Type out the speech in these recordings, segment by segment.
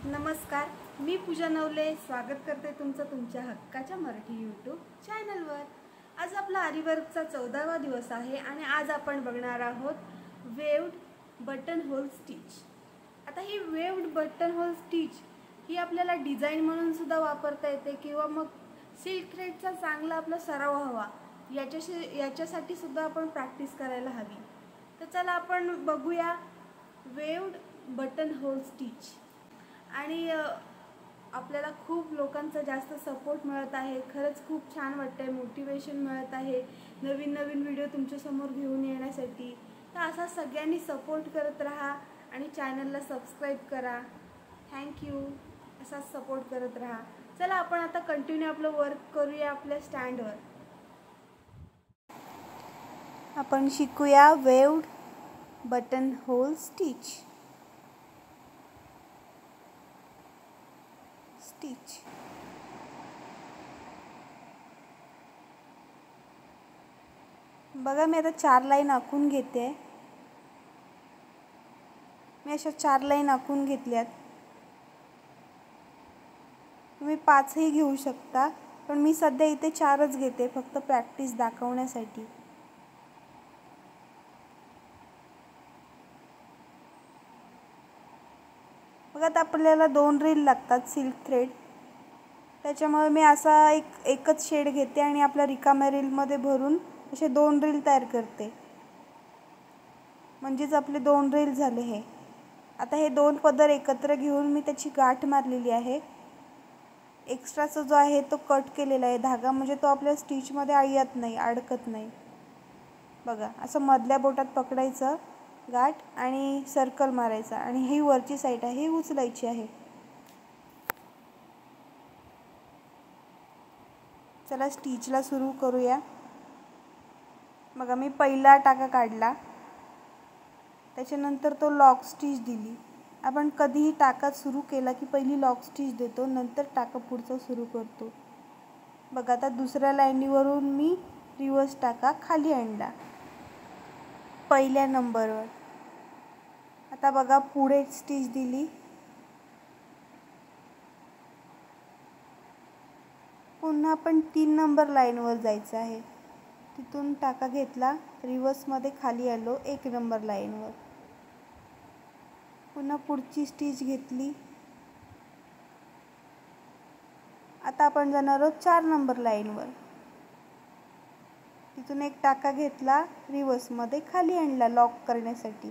नमस्कार, मी पूजा नवले स्वागत करते तुमचं तुमच्या हक्काच्या मराठी यूट्यूब चॅनलवर। आज आपला आरीवर्कचा 14वा दिवस आहे आणि आज आपण बघणार आहोत वेव्ड बटन होल स्टिच। आता ही वेव्ड बटन होल स्टिच ही आपल्याला डिझाइन म्हणून सुद्धा वापरता येते किंवा मग सिल्क थ्रेडचा चांगला आपला सराव हवा याच्यासाठी सुद्धा आपण प्रॅक्टिस करायला हवी। तर चला आपण बघूया वेव्ड बटन होल स्टिच। आणि आपल्याला खूप लोकांचा जास्त सपोर्ट मिळत आहे। खरंच खूप छान वाटतंय, मोटिवेशन मिळत आहे नवीन नवीन व्हिडिओ तुमच्या समोर घेऊन येण्यासाठी। तर असा सगळ्यांनी सपोर्ट करत राहा आणि चॅनलला सबस्क्राइब करा। थँक्यू, असा सपोर्ट करत राहा। चला आपण आता कंटिन्यू आपलं वर्क करूया आपल्या स्टँडवर। आपण शिकूया वेव्ड बटन होल स्टिच। बघा, मी आता 4 लाईन आखून घेते। मी अशा 4 लाईन आखून घेतल्यात। तुम्ही 5ही घेऊ शकता, पण मी सध्या इथे 4च घेते फक्त प्रॅक्टिस दाखवण्यासाठी। बघा, आता आपल्याला 2 रील लागतात सिल्क थ्रेड, त्याच्यामुळे मी असा एकच शेड घेते आणि आपल्या रिकाम्या रीलमध्ये भरून असे 2 रील तयार करते। म्हणजेच आपले 2 रील झाले हे। आता हे 2 पदर एकत्र घेऊन मी त्याची गाठ मारलेली आहे। एक्स्ट्राचा जो आहे तो कट केलेला आहे धागा, म्हणजे तो आपल्या स्टिचमध्ये अडकत नाही। बघा, असं मधल्या बोटात पकडायचं गाठ आणि सर्कल मारायचा आणि ही वरची साईड आहे ही उचलायची आहे। चला स्टिचला सुरू करूया। बघा, मी पहिला टाका काढला, त्याच्यानंतर तो लॉक स्टिच दिली। आपण कधीही टाका सुरू केला की पहिली लॉक स्टिच देतो, नंतर टाका पुढचा सुरू करतो। बघा, आता दुसऱ्या लाईनीवरून मी रिवर्स टाका खाली आणला पहिल्या नंबरवर। आता बघा, पुढे स्टिच दिली, पुन्हा आपण 3 नंबर लाईनवर जायचं आहे। तिथून टाका घेतला, रिवर्समध्ये खाली आलो 1 नंबर लाईनवर। पुन्हा पुढची स्टिच घेतली। आता आपण जाणार आहोत 4 नंबर लाईनवर। तिथून एक टाका घेतला, रिवर्समध्ये खाली आणला लॉक करण्यासाठी।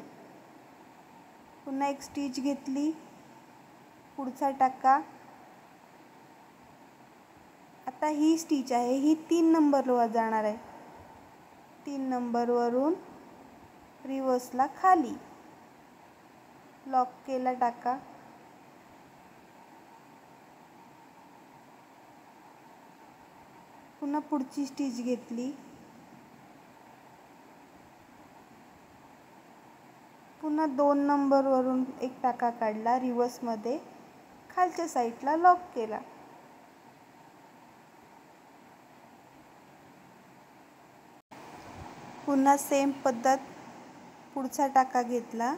पुन्हा एक स्टिच घेतली, पुढचा टाका। आता ही स्टिच आहे ही 3 नंबरवर जाणार आहे। 3 नंबरवरून रिवर्सला खाली लॉक केला टाका। पुन्हा पुढची स्टिच घेतली, पुन्हा 2 नंबरवरून एक टाका काढला, रिवर्समध्ये खालच्या साईडला लॉक केला। पुन्हा सेम पद्धत, पुढचा टाका घेतला,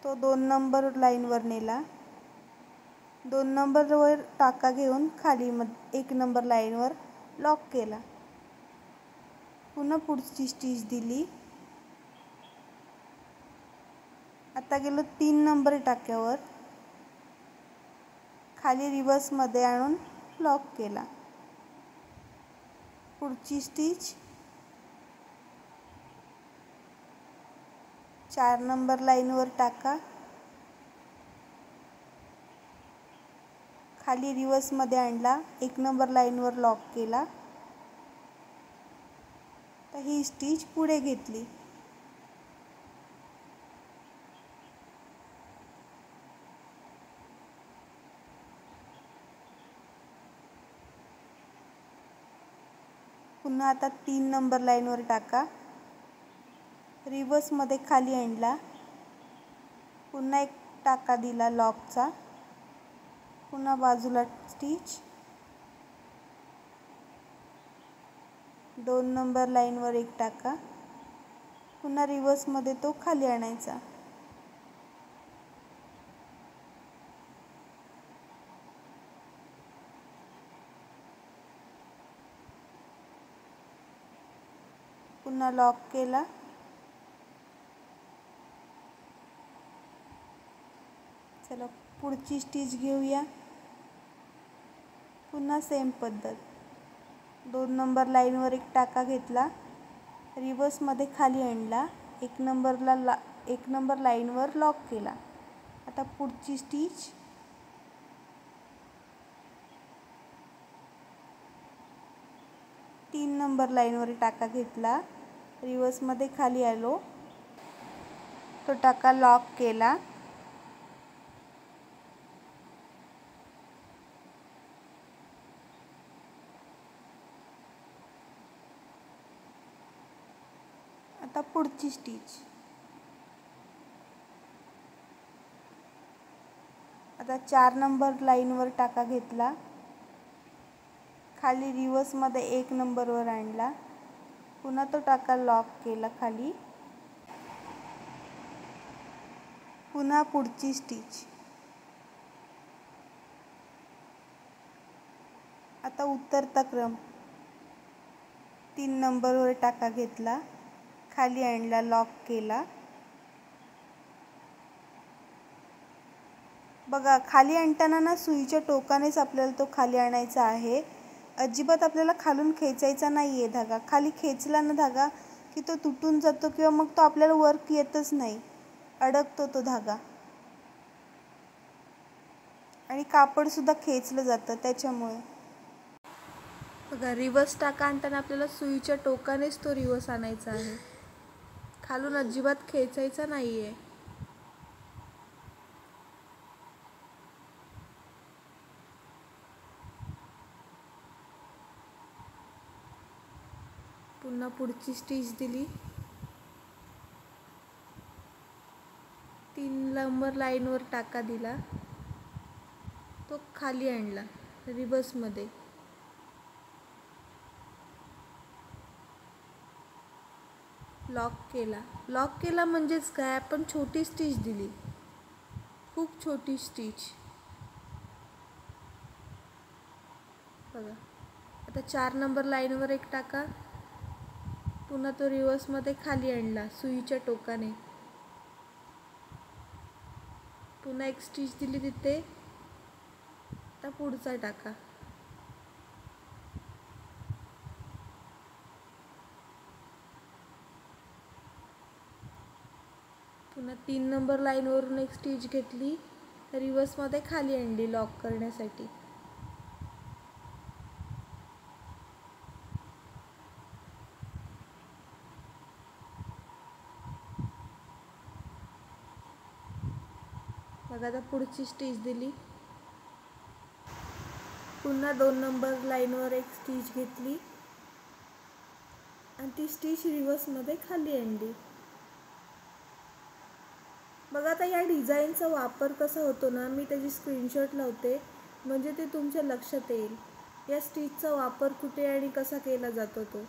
तो 2 नंबर लाईनवर नेला। 2 नंबरवर टाका घेऊन खाली 1 नंबर लाईनवर लॉक केला। पुन्हा पुढची स्टिच दिली। आता गेलो 3 नंबर टाक्यावर, खाली रिवर्समध्ये आणून लॉक केला। पुढची स्टिच 4 नंबर लाईनवर टाका, खाली रिवर्समध्ये आणला, 1 नंबर लाईनवर लॉक केला। तर ही स्टिच पुढे घेतली। पुन्हा आता 3 नंबर लाईनवर टाका, रिवर्समध्ये खाली आणला, पुन्हा एक टाका दिला लॉकचा, पुन्हा बाजूला स्टिच, 2 नंबर लाईनवर एक टाका, पुन्हा रिवर्समध्ये तो खाली आणायचा। पुन्हा लॉक केला. चला पुढची स्टिच घेऊया. पुन्हा सेम पद्धत. 2 नंबर लाईनवर एक टाका घेतला, रिवर्समध्ये खाली आणला, 1 नंबर लाईनवर लॉक केला. आता पुढची स्टिच. 3 नंबर लाईनवर टाका घेतला, रिवर्समध्ये खाली आलो, तो टाका लॉक केला. आता पुढची स्टिच. आता 4 नंबर लाईनवर टाका घेतला, खाली रिवर्समध्ये 1 नंबरवर आणला, पुन्हा तो टाका लॉक केला खाली. पुन्हा पुढची स्टिच. आता उतरता क्रम. 3 नंबरवर टाका घेतला, खाली आणला, लॉक केला. बघा खाली आणताना ना सुईच्या टोकानेच आपल्याला तो खाली आणायचा आहे. अजिबात आपल्याला खालून खेचायचा नाही आहे धागा. खाली खेचला ना धागा की तो तुटून जातो किंवा मग तो आपल्याला वर्क येतच नाही, अडकतो तो धागा आणि कापडसुद्धा खेचलं जातं त्याच्यामुळे. बघा रिवर्स टाका आणताना आपल्याला सुईच्या टोकानेच तो रिवर्स आणायचा आहे, खालून अजिबात खेचायचा नाही आहे. पुन्हा पुढची स्टिच दिली. 3 नंबर लाईनवर टाका दिला, तो खाली आणला रिवर्समध्ये, लॉक केला. लॉक केला म्हणजेच काय, आपण छोटी स्टिच दिली, खूप छोटी स्टिच. बघा आता 4 नंबर लाईनवर एक टाका, पुन्हा तो रिवर्समध्ये खाली आणला सुईच्या टोकाने, पुन्हा एक स्टिच दिली तिथे. आता पुढचा टाका. पुन्हा 3 नंबर लाईनवरून एक स्टिच घेतली, रिवर्समध्ये खाली आणली लॉक करण्यासाठी. बघा आता पुढची स्टिच दिली. पुन्हा 2 नंबर लाईनवर एक स्टिच घेतली आणि ती स्टिच रिवर्समध्ये खाली आणली. बघा आता या डिझाईनचा वापर कसा होतो ना, मी त्याची स्क्रीनशॉट लावते म्हणजे ते तुमच्या लक्षात येईल. या स्टिचचा वापर कुठे आणि कसा केला जातो तो.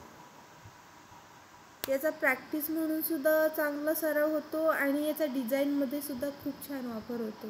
याचा प्रॅक्टिस म्हणून सुद्धा चांगला सराव होतो आणि याचा डिझाईनमध्ये सुद्धा खूप छान वापर होतो.